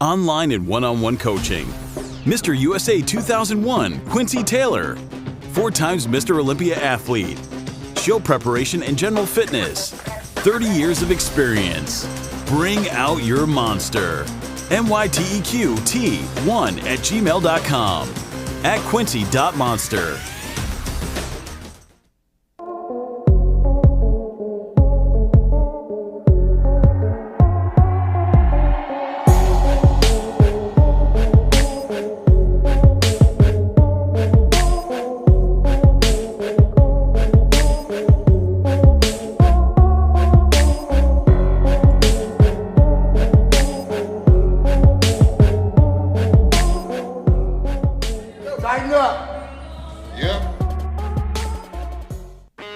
online and one-on-one coaching. Mr. USA 2001, Quincy Taylor. 4 times Mr. Olympia athlete. Show preparation and general fitness. 30 years of experience. Bring out your monster. myteqt1@gmail.com. @Quincy.monster.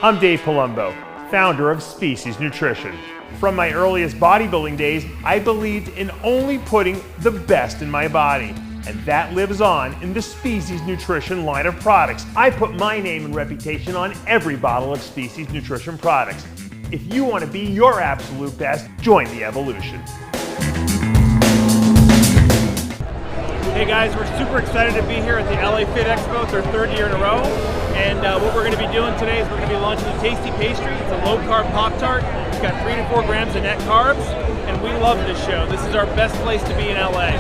I'm Dave Palumbo, founder of Species Nutrition. From my earliest bodybuilding days, I believed in only putting the best in my body, and that lives on in the Species Nutrition line of products. I put my name and reputation on every bottle of Species Nutrition products. If you want to be your absolute best, join the evolution. Hey guys, we're super excited to be here at the LA Fit Expo. It's our 3rd year in a row. And what we're going to be doing today is we're going to be launching the Tasty Pastry. It's a low-carb Pop-Tart. It's got 3 to 4 grams of net carbs. And we love this show. This is our best place to be in LA.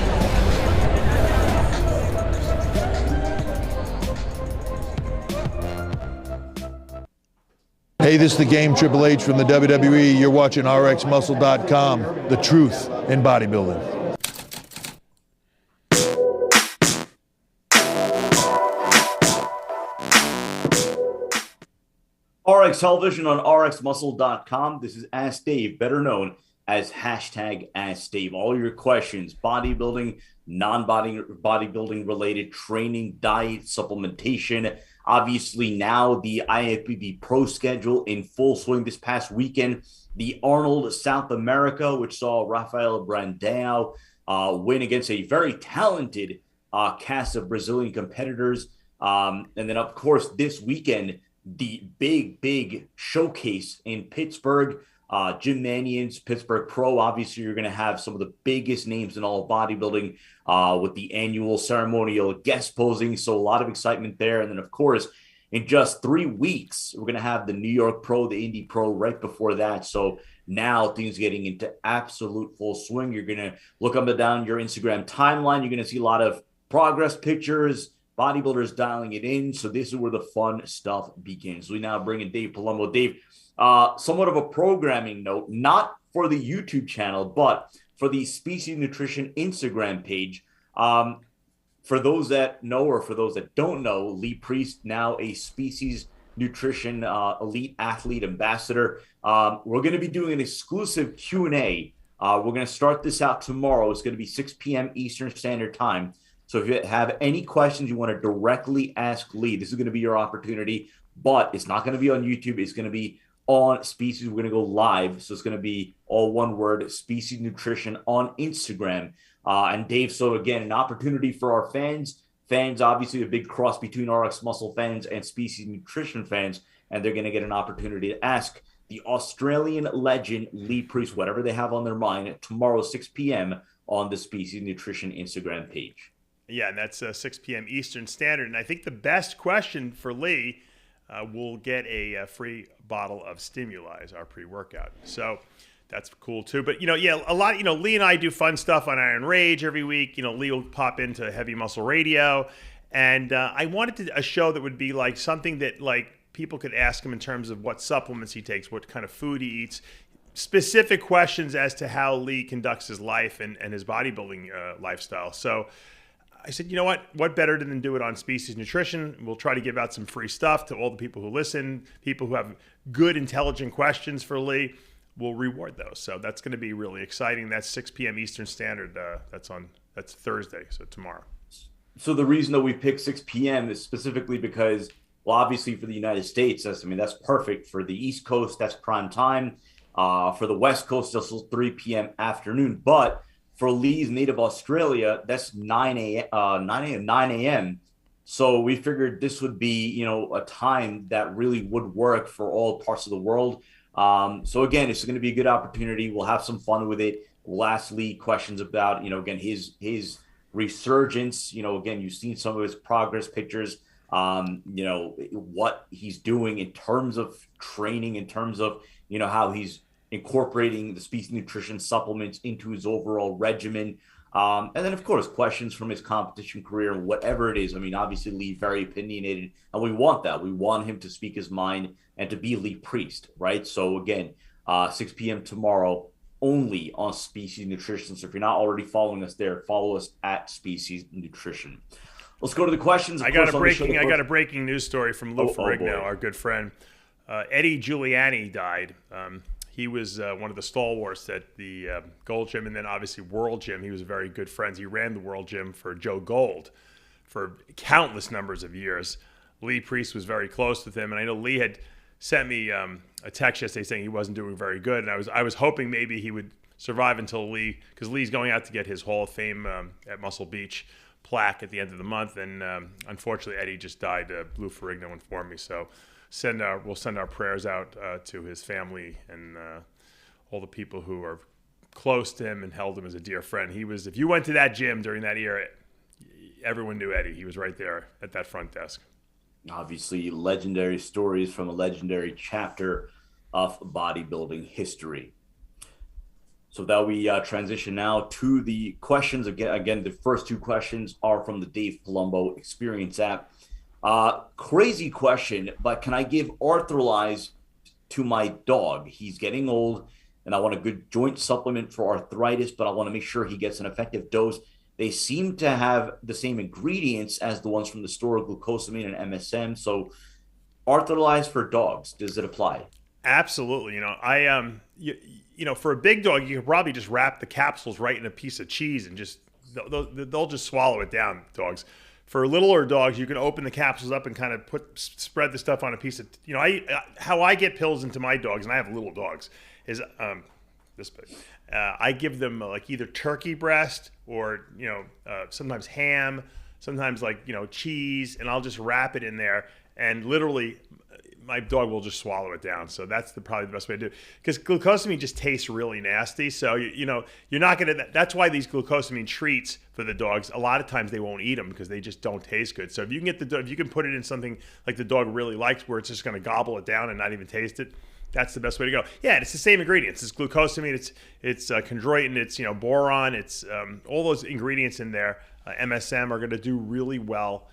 Hey, this is the Game Triple H from the WWE. You're watching RxMuscle.com, the truth in bodybuilding. RX Television on RxMuscle.com. This is Ask Dave, better known as #AskDave. All your questions, bodybuilding, non-bodybuilding related training, diet, supplementation. Obviously now the IFBB Pro schedule in full swing this past weekend. The Arnold South America, which saw Rafael Brandão win against a very talented cast of Brazilian competitors. And then, of course, this weekend, the big showcase in Pittsburgh, Jim Mannion's Pittsburgh Pro. Obviously, you're going to have some of the biggest names in all of bodybuilding with the annual ceremonial guest posing. So a lot of excitement there. And then, of course, in just 3 weeks, we're going to have the New York Pro, the Indy Pro right before that. So now things getting into absolute full swing. You're going to look up and down your Instagram timeline. You're going to see a lot of progress pictures, bodybuilders dialing it in. So this is where the fun stuff begins. We now bring in Dave Palumbo. Dave, somewhat of a programming note, not for the YouTube channel, but for the Species Nutrition Instagram page. For those that know or for those that don't know, Lee Priest, now a Species Nutrition elite athlete ambassador. We're going to be doing an exclusive Q&A. We're going to start this out tomorrow. It's going to be 6 p.m. Eastern Standard Time. So if you have any questions you want to directly ask Lee, this is going to be your opportunity, but it's not going to be on YouTube. It's going to be on Species. We're going to go live. So it's going to be all one word, Species Nutrition on Instagram. And Dave, so again, an opportunity for our fans, obviously a big cross between RX Muscle fans and Species Nutrition fans, and they're going to get an opportunity to ask the Australian legend Lee Priest whatever they have on their mind tomorrow, 6 p.m. on the Species Nutrition Instagram page. Yeah, and that's 6 p.m. Eastern Standard. And I think the best question for Lee will get a free bottle of Stimulize, our pre-workout. So that's cool too. But, a lot, Lee and I do fun stuff on Iron Rage every week. Lee will pop into Heavy Muscle Radio. And I wanted a show that would be like something that like people could ask him in terms of what supplements he takes, what kind of food he eats, specific questions as to how Lee conducts his life and his bodybuilding lifestyle. So I said, you know what better than do it on Species Nutrition? We'll try to give out some free stuff to all the people who listen, people who have good, intelligent questions for Lee. We'll reward those. So that's going to be really exciting. That's 6 p.m. Eastern Standard. That's Thursday, so tomorrow. So the reason that we picked 6 p.m. is specifically because, well, obviously for the United States, that's perfect. For the East Coast, that's prime time. For the West Coast, that's 3 p.m. afternoon. But for Lee's native Australia, that's 9 a.m. So we figured this would be, a time that really would work for all parts of the world. So again, it's going to be a good opportunity. We'll have some fun with it. Lastly, questions about, again, his resurgence. Again, you've seen some of his progress pictures, what he's doing in terms of training, in terms of, how he's incorporating the species nutrition supplements into his overall regimen. And then, of course, questions from his competition career, whatever it is. I mean, obviously, Lee, very opinionated, and we want that. We want him to speak his mind and to be Lee Priest, right? So, again, 6 p.m. tomorrow, only on Species Nutrition. So if you're not already following us there, follow us at Species Nutrition. Let's go to the questions. I got a breaking news story from Lou Ferrigno, our good friend. Eddie Giuliani died. He was one of the stalwarts at the Gold Gym and then obviously World Gym. He was very good friends. He ran the World Gym for Joe Gold for countless numbers of years. Lee Priest was very close with him, and I know Lee had sent me a text yesterday saying he wasn't doing very good, and I was hoping maybe he would survive until Lee, because Lee's going out to get his Hall of Fame at Muscle Beach plaque at the end of the month, and unfortunately Eddie just died. Lou Ferrigno informed me, so we'll send our prayers out to his family and all the people who are close to him and held him as a dear friend. He was, if you went to that gym during that era, everyone knew Eddie. He was right there at that front desk. Obviously, legendary stories from a legendary chapter of bodybuilding history. So that we transition now to the questions. Again, the first two questions are from the Dave Palumbo Experience app. Crazy question, but can I give arthrolyze to my dog? He's getting old, and I want a good joint supplement for arthritis, but I want to make sure he gets an effective dose. They seem to have the same ingredients as the ones from the store, glucosamine and MSM. So arthrolyze for dogs, does it apply? Absolutely. For a big dog, you could probably just wrap the capsules right in a piece of cheese and just they'll just swallow it down, dogs. For littler dogs, you can open the capsules up and kind of spread the stuff on a piece of, how I get pills into my dogs, and I have little dogs, is this big. I give them like either turkey breast or, sometimes ham, sometimes cheese, and I'll just wrap it in there, and literally my dog will just swallow it down. So that's probably the best way to do it, because glucosamine just tastes really nasty. So, you're not going to, that's why these glucosamine treats for the dogs, a lot of times they won't eat them because they just don't taste good. So if you can if you can put it in something like the dog really likes, where it's just going to gobble it down and not even taste it, that's the best way to go. Yeah, it's the same ingredients. It's glucosamine, it's chondroitin, it's boron, it's all those ingredients in there. MSM are going to do really well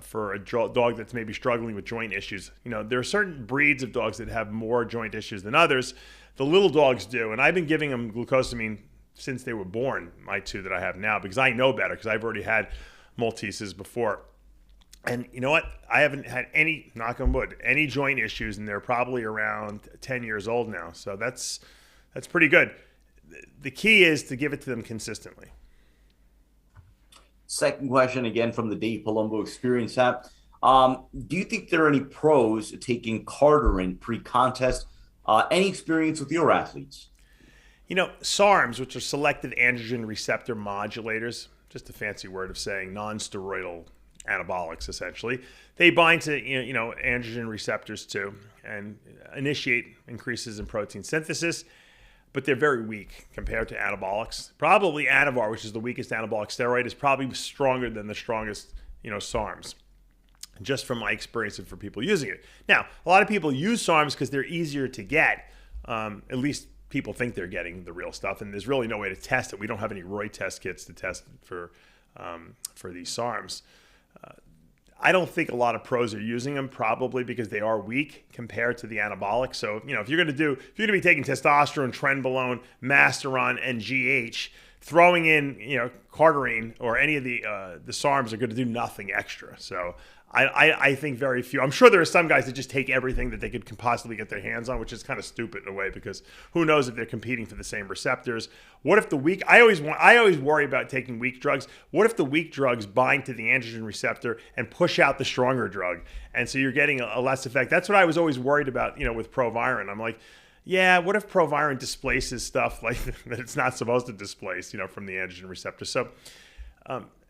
for a dog that's maybe struggling with joint issues. There are certain breeds of dogs that have more joint issues than others. The little dogs do, and I've been giving them glucosamine since they were born, my two that I have now, because I know better, because I've already had Malteses before. And you know what? I haven't had any, knock on wood, any joint issues, and they're probably around 10 years old now. So that's pretty good. The key is to give it to them consistently. Second question, again, from the Dave Palumbo Experience app. Do you think there are any pros taking carderine pre-contest? Any experience with your athletes? SARMs, which are selective androgen receptor modulators, just a fancy word of saying non-steroidal anabolics, essentially. They bind to androgen receptors too and initiate increases in protein synthesis, but they're very weak compared to anabolics. Probably Anavar, which is the weakest anabolic steroid, is probably stronger than the strongest SARMs, just from my experience and for people using it. Now, a lot of people use SARMs because they're easier to get. At least people think they're getting the real stuff, and there's really no way to test it. We don't have any Roy test kits to test for these SARMs. I don't think a lot of pros are using them, probably because they are weak compared to the anabolic. So, if you're going to be taking testosterone, trenbolone, Masteron, and GH, throwing in, carderine or any of the SARMs are going to do nothing extra. So I think very few. I'm sure there are some guys that just take everything that they could possibly get their hands on, which is kind of stupid in a way, because who knows if they're competing for the same receptors. What if the weak? I always worry about taking weak drugs. What if the weak drugs bind to the androgen receptor and push out the stronger drug, and so you're getting a less effect? That's what I was always worried about, with Proviron. I'm like, yeah, what if Proviron displaces stuff like that it's not supposed to displace, from the androgen receptor? So,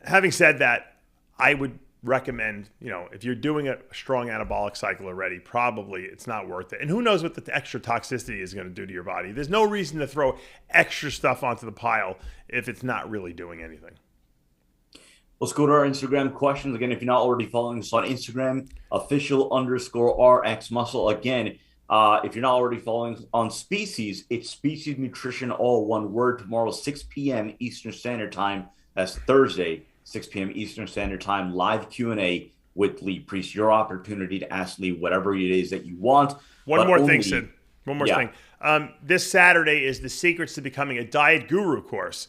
having said that, I would recommend, if you're doing a strong anabolic cycle already, probably it's not worth it. And who knows what the extra toxicity is going to do to your body. There's no reason to throw extra stuff onto the pile if it's not really doing anything. Let's go to our Instagram questions. Again, if you're not already following us on Instagram, official_RxMuscle. Again, if you're not already following us on Species, it's Species Nutrition, all one word. Tomorrow, 6 p.m. Eastern Standard Time. That's Thursday, 6 p.m. Eastern Standard Time, live Q&A with Lee Priest. Your opportunity to ask Lee whatever it is that you want. One more thing, Sid. One more thing. This Saturday is the Secrets to Becoming a Diet Guru course.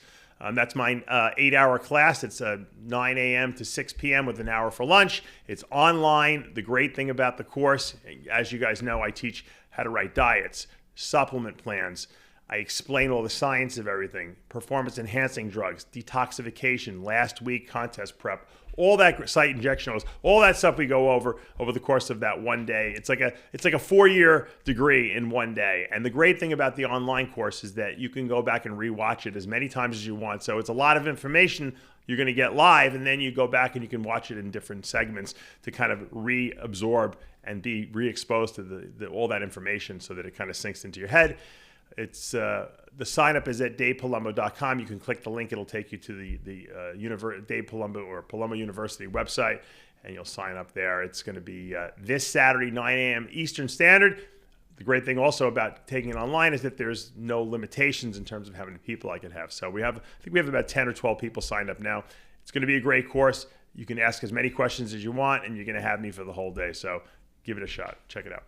That's my 8-hour class. It's 9 a.m. to 6 p.m. with an hour for lunch. It's online. The great thing about the course, as you guys know, I teach how to write diets, supplement plans. I explain all the science of everything, performance-enhancing drugs, detoxification, last week contest prep, all that site injection oils, all that stuff we go over the course of that one day. It's like a 4-year degree in one day. And the great thing about the online course is that you can go back and rewatch it as many times as you want. So it's a lot of information you're going to get live, and then you go back and you can watch it in different segments to kind of reabsorb and be re-exposed to all that information so that it kind of sinks into your head. It's the sign up is at davepalumbo.com. You can click the link; it'll take you to the Dave Palumbo or Palumbo University website, and you'll sign up there. It's going to be this Saturday, 9 a.m. Eastern Standard. The great thing also about taking it online is that there's no limitations in terms of how many people I can have. So I think we have about 10 or 12 people signed up now. It's going to be a great course. You can ask as many questions as you want, and you're going to have me for the whole day. So give it a shot. Check it out.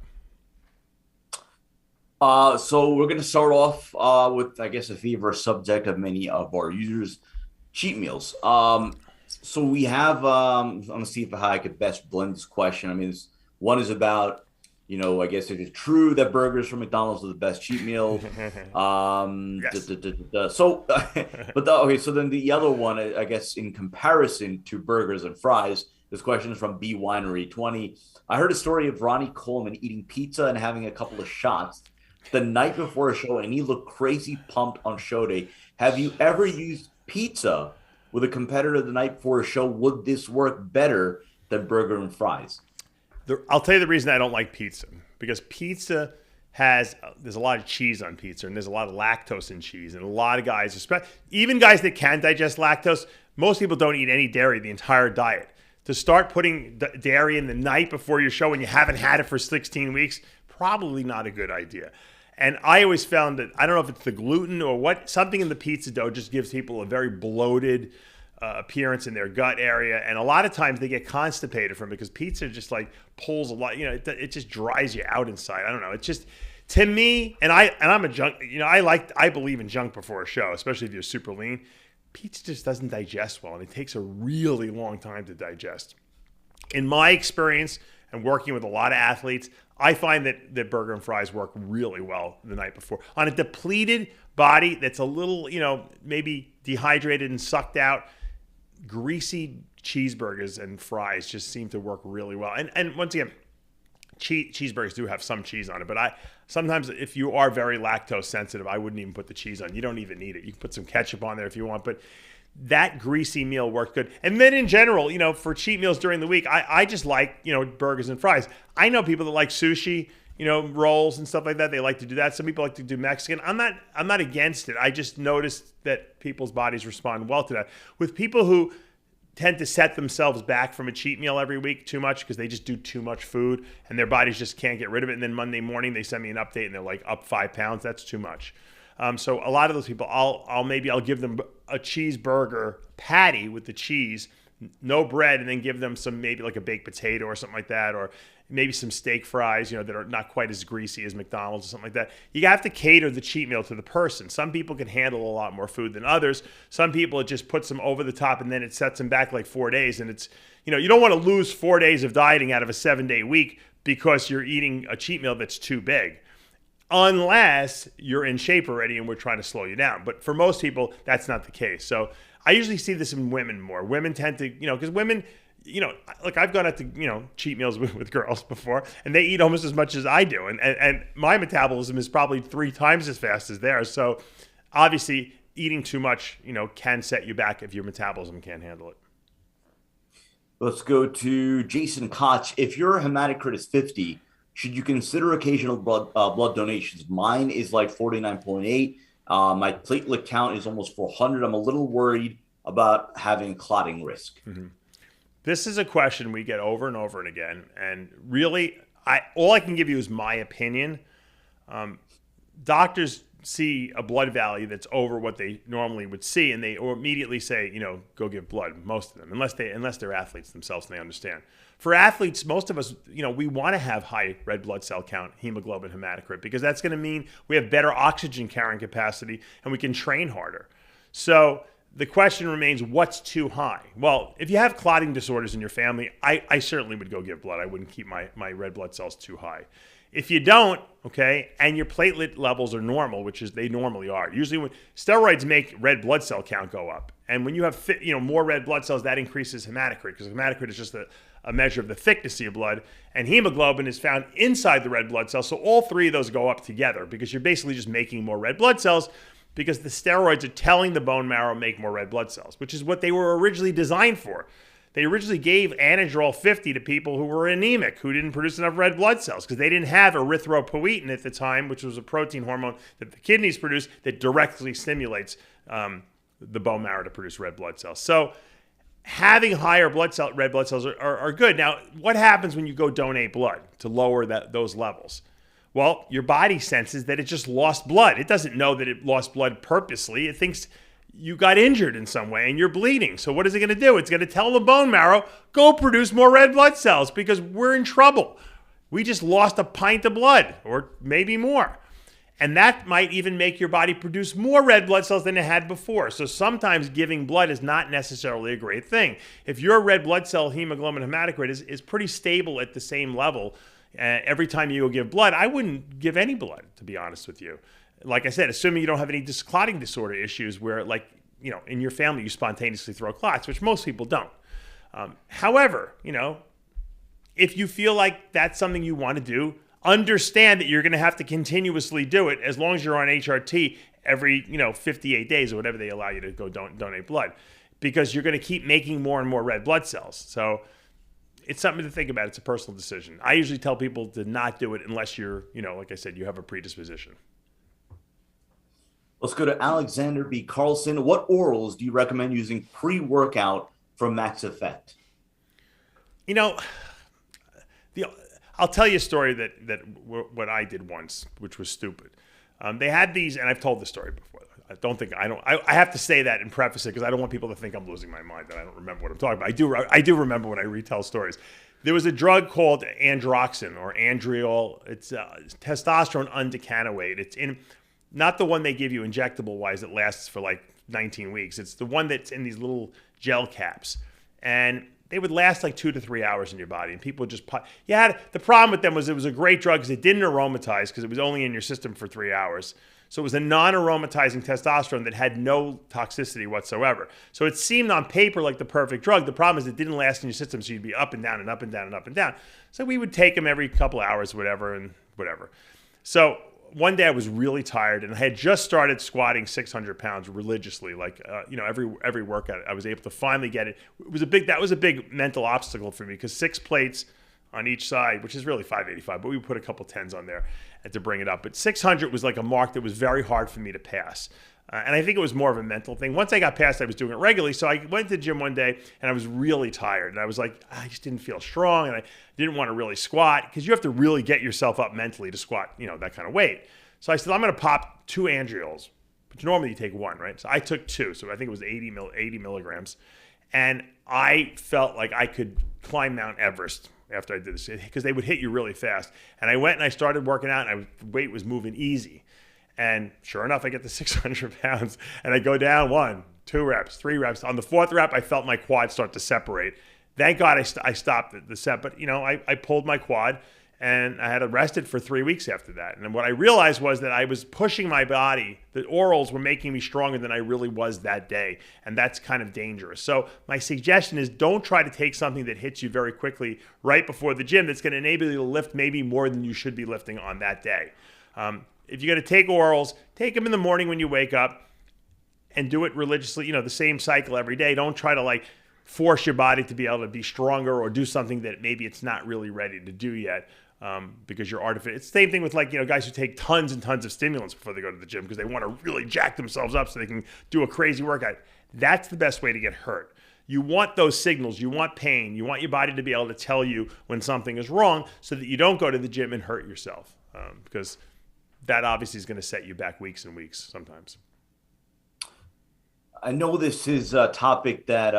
So we're going to start off with, I guess, a favorite subject of many of our users, cheat meals. So we have, I'm going to see if how I could best blend this question. I mean, one is about, I guess it is true that burgers from McDonald's are the best cheat meal. Yes. So then the other one, I guess, in comparison to burgers and fries, this question is from B Winery 20. I heard a story of Ronnie Coleman eating pizza and having a couple of shots the night before a show, and he looked crazy pumped on show day. Have you ever used pizza with a competitor the night before a show? Would this work better than burger and fries? I'll tell you the reason I don't like pizza, because pizza there's a lot of cheese on pizza, and there's a lot of lactose in cheese, and a lot of guys, even guys that can digest lactose, most people don't eat any dairy the entire diet. To start putting dairy in the night before your show when you haven't had it for 16 weeks, probably not a good idea. And I always found that, I don't know if it's the gluten or what, something in the pizza dough just gives people a very bloated appearance in their gut area. And a lot of times they get constipated from it because pizza just like pulls a lot, it just dries you out inside. I don't know. It's just, to me, and I'm a junk, I believe in junk before a show, especially if you're super lean. Pizza just doesn't digest well, and it takes a really long time to digest. In my experience and working with a lot of athletes, I find that burger and fries work really well the night before. On a depleted body that's a little, maybe dehydrated and sucked out, greasy cheeseburgers and fries just seem to work really well. And once again, cheeseburgers do have some cheese on it, but sometimes if you are very lactose sensitive, I wouldn't even put the cheese on. You don't even need it. You can put some ketchup on there if you want, but that greasy meal worked good. And then in general, for cheat meals during the week, I just like, burgers and fries. I know people that like sushi, rolls and stuff like that. They like to do that. Some people like to do Mexican. I'm not against it. I just noticed that people's bodies respond well to that. With people who tend to set themselves back from a cheat meal every week too much because they just do too much food and their bodies just can't get rid of it. And then Monday morning they send me an update and they're like up 5 pounds. That's too much. So a lot of those people, I'll give them a cheeseburger patty with the cheese, no bread, and then give them some, maybe like a baked potato or something like that, or maybe some steak fries, that are not quite as greasy as McDonald's or something like that. You have to cater the cheat meal to the person. Some people can handle a lot more food than others. Some people, it just puts them over the top and then it sets them back like 4 days. And it's, you don't want to lose 4 days of dieting out of a 7-day week because you're eating a cheat meal that's too big. Unless you're in shape already and we're trying to slow you down. But for most people, that's not the case. So I usually see this in women more. Women tend to, because women, like I've gone out to, cheat meals with girls before, and they eat almost as much as I do. And my metabolism is probably 3 times as fast as theirs. So obviously eating too much, can set you back if your metabolism can't handle it. Let's go to Jason Koch. If your hematocrit is 50, should you consider occasional blood donations? Mine is like 49.8. My platelet count is almost 400. I'm a little worried about having clotting risk. Mm-hmm. This is a question we get over and over and again. And really, all I can give you is my opinion. Doctors see a blood value that's over what they normally would see, and they immediately say, go give blood, most of them, unless they're athletes themselves and they understand. For athletes, most of us, we want to have high red blood cell count, hemoglobin, hematocrit, because that's going to mean we have better oxygen carrying capacity and we can train harder. So the question remains, what's too high? Well, if you have clotting disorders in your family, I certainly would go give blood. I wouldn't keep my red blood cells too high. If you don't, okay, and your platelet levels are normal, which is they normally are. Usually when steroids make red blood cell count go up. And when you have more red blood cells, that increases hematocrit, because hematocrit is just a measure of the thickness of your blood. And hemoglobin is found inside the red blood cells. So all three of those go up together because you're basically just making more red blood cells because the steroids are telling the bone marrow make more red blood cells, which is what they were originally designed for. They originally gave Anadrol 50 to people who were anemic, who didn't produce enough red blood cells, because they didn't have erythropoietin at the time, which was a protein hormone that the kidneys produce that directly stimulates the bone marrow to produce red blood cells. So having higher red blood cells are good. Now, what happens when you go donate blood to lower those levels? Well, your body senses that it just lost blood. It doesn't know that it lost blood purposely. It thinks you got injured in some way and you're bleeding. So what is it going to do? It's going to tell the bone marrow, go produce more red blood cells because we're in trouble. We just lost a pint of blood or maybe more. And that might even make your body produce more red blood cells than it had before. So sometimes giving blood is not necessarily a great thing. If your red blood cell hemoglobin hematocrit is pretty stable at the same level, every time you go give blood, I wouldn't give any blood, to be honest with you. Like I said, assuming you don't have any clotting disorder issues where, in your family you spontaneously throw clots, which most people don't. However, if you feel like that's something you want to do, understand that you're going to have to continuously do it as long as you're on HRT every 58 days or whatever they allow you to go donate blood, because you're going to keep making more and more red blood cells. So it's something to think about. It's a personal decision. I usually tell people to not do it unless you're, like I said, you have a predisposition. Let's go to Alexander B. Carlson. What orals do you recommend using pre-workout for max effect? I'll tell you a story that what I did once, which was stupid. They had these, and I've told this story before. I have to say that and preface it because I don't want people to think I'm losing my mind, that I don't remember what I'm talking about. I do remember when I retell stories. There was a drug called androxin or andriol. It's testosterone undecanoate. It's in, not the one they give you injectable wise that lasts for like 19 weeks. It's the one that's in these little gel caps. And they would last like 2 to 3 hours in your body. And people would just the problem with them was it was a great drug because it didn't aromatize because it was only in your system for 3 hours. So it was a non-aromatizing testosterone that had no toxicity whatsoever. So it seemed on paper like the perfect drug. The problem is it didn't last in your system, so you'd be up and down and up and down and up and down. So we would take them every couple hours, whatever. So one day I was really tired, and I had just started squatting 600 pounds religiously, every workout. I was able to finally get it. That was a big mental obstacle for me because 6 plates on each side, which is really 585, but we put a couple tens on there to bring it up. But 600 was like a mark that was very hard for me to pass. And I think it was more of a mental thing. Once I got past, I was doing it regularly. So I went to the gym one day and I was really tired. And I was like, I just didn't feel strong. And I didn't want to really squat because you have to really get yourself up mentally to squat, that kind of weight. So I said, I'm going to pop 2 andriols. But normally you take 1, right? So I took 2. So I think it was 80 milligrams. And I felt like I could climb Mount Everest after I did this because they would hit you really fast. And I went and I started working out and weight was moving easy. And sure enough, I get to 600 pounds and I go down 1, 2 reps, 3 reps. On the 4th rep, I felt my quad start to separate. Thank God I stopped the set, but I pulled my quad and I had to rest it for 3 weeks after that. And what I realized was that I was pushing my body. The orals were making me stronger than I really was that day. And that's kind of dangerous. So my suggestion is don't try to take something that hits you very quickly right before the gym that's going to enable you to lift maybe more than you should be lifting on that day. If you're going to take orals, take them in the morning when you wake up and do it religiously, the same cycle every day. Don't try to force your body to be able to be stronger or do something that maybe it's not really ready to do yet. Because you're artificial. It's the same thing with guys who take tons and tons of stimulants before they go to the gym because they want to really jack themselves up so they can do a crazy workout. That's the best way to get hurt. You want those signals. You want pain. You want your body to be able to tell you when something is wrong so that you don't go to the gym and hurt yourself, because that obviously is going to set you back weeks and weeks sometimes. I know this is a topic that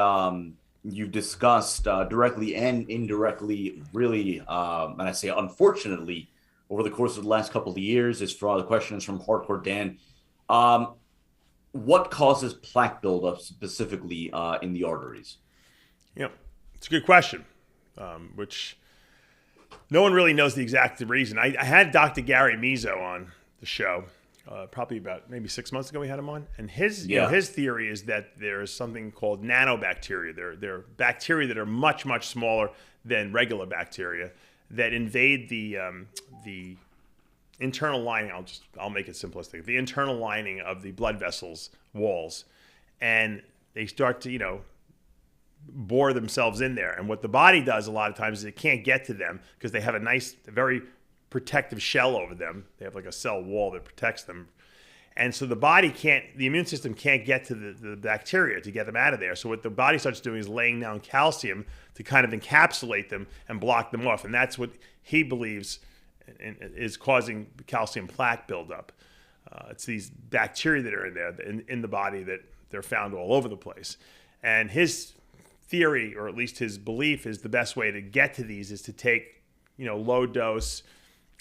you've discussed directly and indirectly, really, and I say unfortunately, over the course of the last couple of years. The question is from Hardcore Dan. What causes plaque buildup specifically in the arteries? Yeah, it's a good question, which no one really knows the exact reason. I had Dr. Gary Mizo on the show probably about maybe 6 months ago. We had him on, and his theory is that there's something called nanobacteria. They're bacteria that are much, much smaller than regular bacteria that invade the internal lining. I'll make it simplistic. The internal lining of the blood vessels walls, and they start to bore themselves in there. And what the body does a lot of times is it can't get to them because they have a very protective shell over them. They have like a cell wall that protects them. And so the immune system can't get to the bacteria to get them out of there. So what the body starts doing is laying down calcium to kind of encapsulate them and block them off. And that's what he believes is causing calcium plaque buildup. It's these bacteria that are in there, in the body, that they're found all over the place. And his theory, or at least his belief, is the best way to get to these is to take, low dose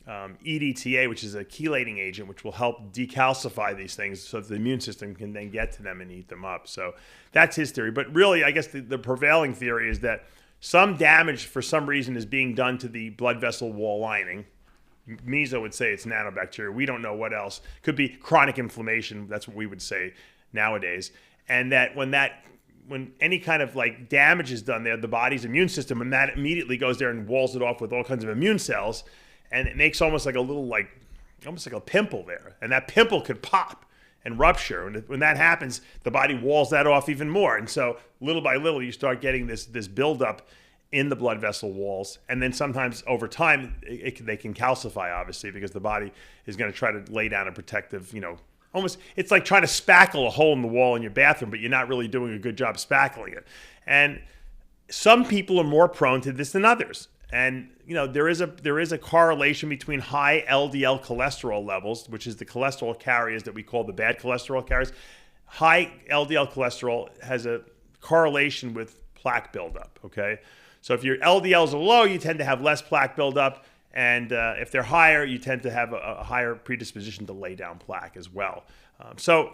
EDTA, which is a chelating agent, which will help decalcify these things so that the immune system can then get to them and eat them up. So that's his theory. But really, I guess the prevailing theory is that some damage for some reason is being done to the blood vessel wall lining. Mizo would say it's nanobacteria. We don't know what else. Could be chronic inflammation. That's what we would say nowadays. And that when any kind of damage is done there, the body's immune system, and that immediately goes there and walls it off with all kinds of immune cells, and it makes almost like a little almost like a pimple there. And that pimple could pop and rupture. And when that happens, the body walls that off even more. And so little by little, you start getting this buildup in the blood vessel walls. And then sometimes over time, they can calcify, obviously, because the body is going to try to lay down a protective, almost, it's like trying to spackle a hole in the wall in your bathroom, but you're not really doing a good job spackling it. And some people are more prone to this than others. And, there is a correlation between high LDL cholesterol levels, which is the cholesterol carriers that we call the bad cholesterol carriers. High LDL cholesterol has a correlation with plaque buildup, okay? So if your LDLs are low, you tend to have less plaque buildup. And if they're higher, you tend to have a higher predisposition to lay down plaque as well. So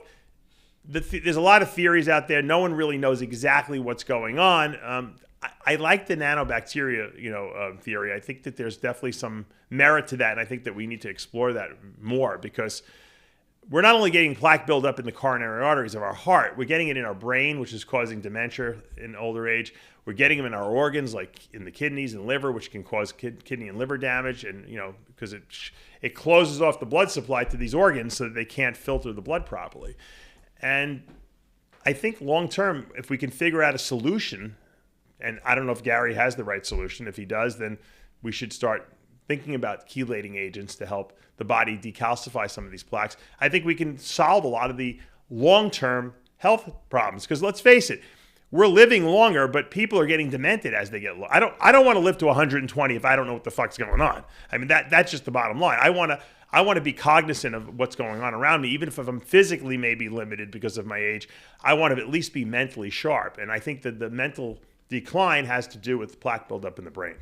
there's a lot of theories out there. No one really knows exactly what's going on. I like the nanobacteria, theory. I think that there's definitely some merit to that, and I think that we need to explore that more, because we're not only getting plaque buildup in the coronary arteries of our heart, we're getting it in our brain, which is causing dementia in older age. We're getting them in our organs, like in the kidneys and liver, which can cause kidney and liver damage, and because it closes off the blood supply to these organs so that they can't filter the blood properly. And I think long term, if we can figure out a solution, and I don't know if Gary has the right solution. If he does, then we should start thinking about chelating agents to help the body decalcify some of these plaques. I think we can solve a lot of the long-term health problems, because let's face it, we're living longer, but people are getting demented as they get low. I don't want to live to 120 if I don't know what the fuck's going on. I mean, that's just the bottom line. I want to be cognizant of what's going on around me, even if I'm physically maybe limited because of my age. I want to at least be mentally sharp, and I think that the mental decline has to do with plaque buildup in the brain.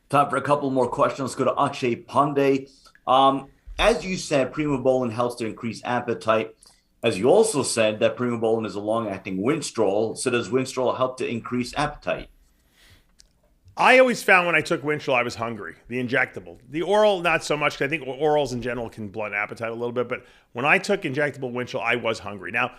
Time for a couple more questions. Let's go to Akshay Pandey. As you said, primabolon helps to increase appetite. As you also said, that primabolon is a long-acting Winstrol. So does Winstrol help to increase appetite? I always found when I took Winstrol, I was hungry, the injectable. The oral, not so much, because I think orals in general can blunt appetite a little bit. But when I took injectable Winstrol, I was hungry. Now,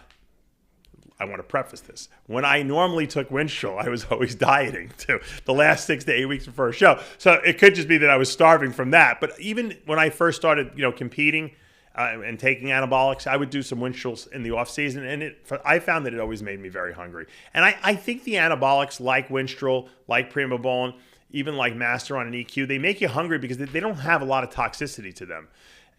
I want to preface this. When I normally took Winstrol, I was always dieting too, the last 6 to 8 weeks before a show. So it could just be that I was starving from that. But even when I first started, competing, and taking anabolics, I would do some Winstrols in the off season, and I found that it always made me very hungry. And I think the anabolics like Winstrol, like primabolon, even like Masteron and EQ, they make you hungry because they don't have a lot of toxicity to them.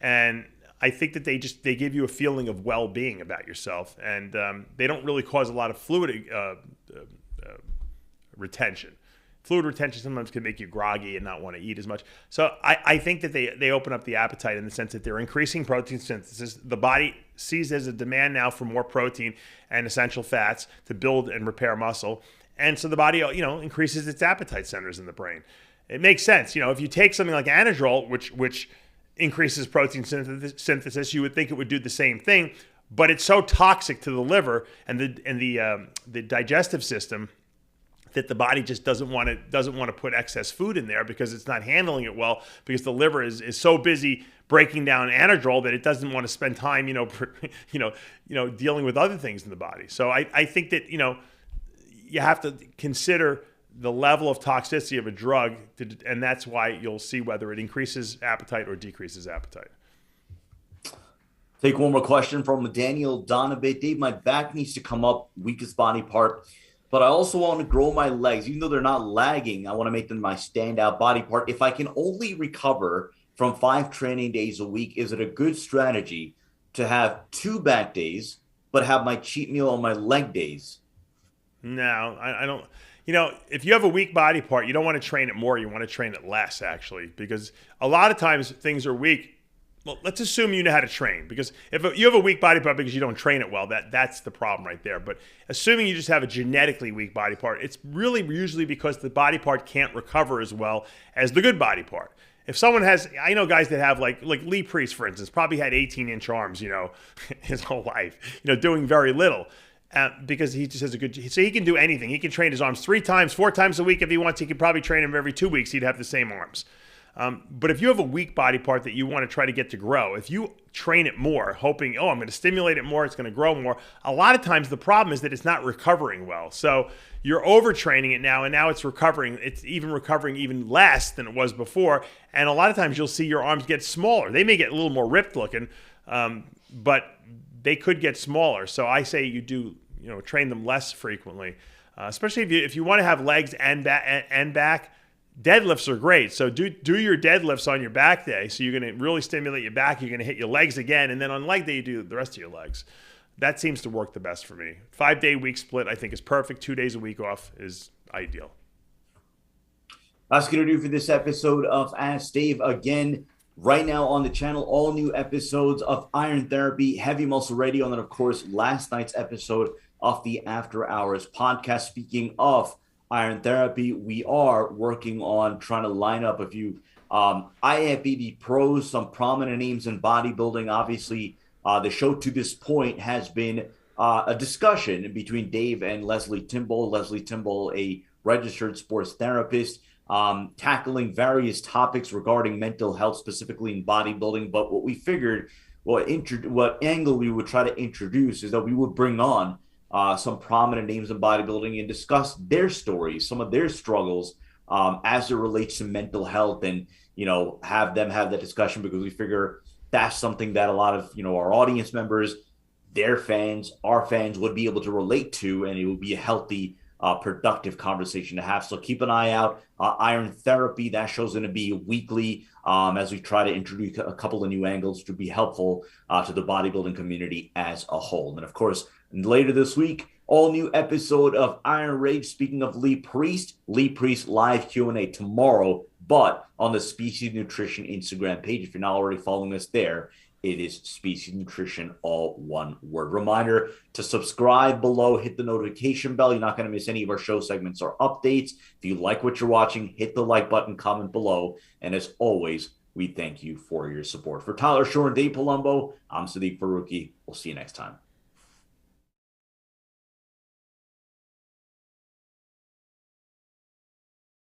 And I think that they give you a feeling of well-being about yourself, and they don't really cause a lot of fluid retention. Fluid retention sometimes can make you groggy and not want to eat as much. So I think that they open up the appetite in the sense that they're increasing protein synthesis. The body sees there's a demand now for more protein and essential fats to build and repair muscle. And so the body, increases its appetite centers in the brain. It makes sense. If you take something like Anadrol, which increases protein synthesis, you would think it would do the same thing, but it's so toxic to the liver and the digestive system that the body just doesn't want to put excess food in there because it's not handling it well, because the liver is so busy breaking down Anadrol that it doesn't want to spend time dealing with other things in the body. So I think that you have to consider the level of toxicity of a drug, and that's why you'll see whether it increases appetite or decreases appetite. Take one more question from Daniel Donovan. Dave, my back needs to come up, weakest body part, but I also want to grow my legs. Even though they're not lagging, I want to make them my standout body part. If I can only recover from 5 training days a week, is it a good strategy to have 2 back days, but have my cheat meal on my leg days? No, I don't. If you have a weak body part, you don't want to train it more. You want to train it less, actually, because a lot of times things are weak. Well, let's assume you know how to train, because if you have a weak body part because you don't train it well, that's the problem right there. But assuming you just have a genetically weak body part, it's really usually because the body part can't recover as well as the good body part. If someone has, I know guys that have like Lee Priest, for instance, probably had 18-inch arms, his whole life, doing very little. Because he just has so he can do anything. He can train his arms 3 times, 4 times a week if he wants. He could probably train him every 2 weeks. He'd have the same arms. But if you have a weak body part that you want to try to get to grow, if you train it more, hoping, I'm going to stimulate it more, it's going to grow more, a lot of times the problem is that it's not recovering well. So you're overtraining it now, and now it's recovering. It's recovering even less than it was before. And a lot of times you'll see your arms get smaller. They may get a little more ripped looking, but they could get smaller. So I say you do, train them less frequently, especially if you want to have legs and back. Deadlifts are great. So do your deadlifts on your back day. So you're going to really stimulate your back. You're going to hit your legs again. And then on leg day, you do the rest of your legs. That seems to work the best for me. 5-day week split, I think, is perfect. 2 days a week off is ideal. That's going to do for this episode of Ask Dave. Again, right now on the channel, all new episodes of Iron Therapy, Heavy Muscle Radio, and then, of course, last night's episode of the After Hours podcast. Speaking of Iron Therapy, we are working on trying to line up a few IFBB pros, some prominent names in bodybuilding. Obviously, the show to this point has been a discussion between Dave and Leslie Timble. Leslie Timble, a registered sports therapist, tackling various topics regarding mental health, specifically in bodybuilding. But what we figured, what angle we would try to introduce is that we would bring on some prominent names in bodybuilding and discuss their stories, some of their struggles as it relates to mental health, and have them have that discussion, because we figure that's something that a lot of our audience members, their fans, our fans would be able to relate to, and it would be a healthy, productive conversation to have. So keep an eye out. Iron Therapy, that show's going to be weekly as we try to introduce a couple of new angles to be helpful to the bodybuilding community as a whole. And of course, later this week, all new episode of Iron Rage. Speaking of Lee Priest live Q&A tomorrow, but on the Species Nutrition Instagram page. If you're not already following us there, it is Species Nutrition, all one word. Reminder to subscribe below, hit the notification bell. You're not going to miss any of our show segments or updates. If you like what you're watching, hit the like button, comment below. And as always, we thank you for your support. For Tyler Shore and Dave Palumbo, I'm Sadiq Faruqi. We'll see you next time.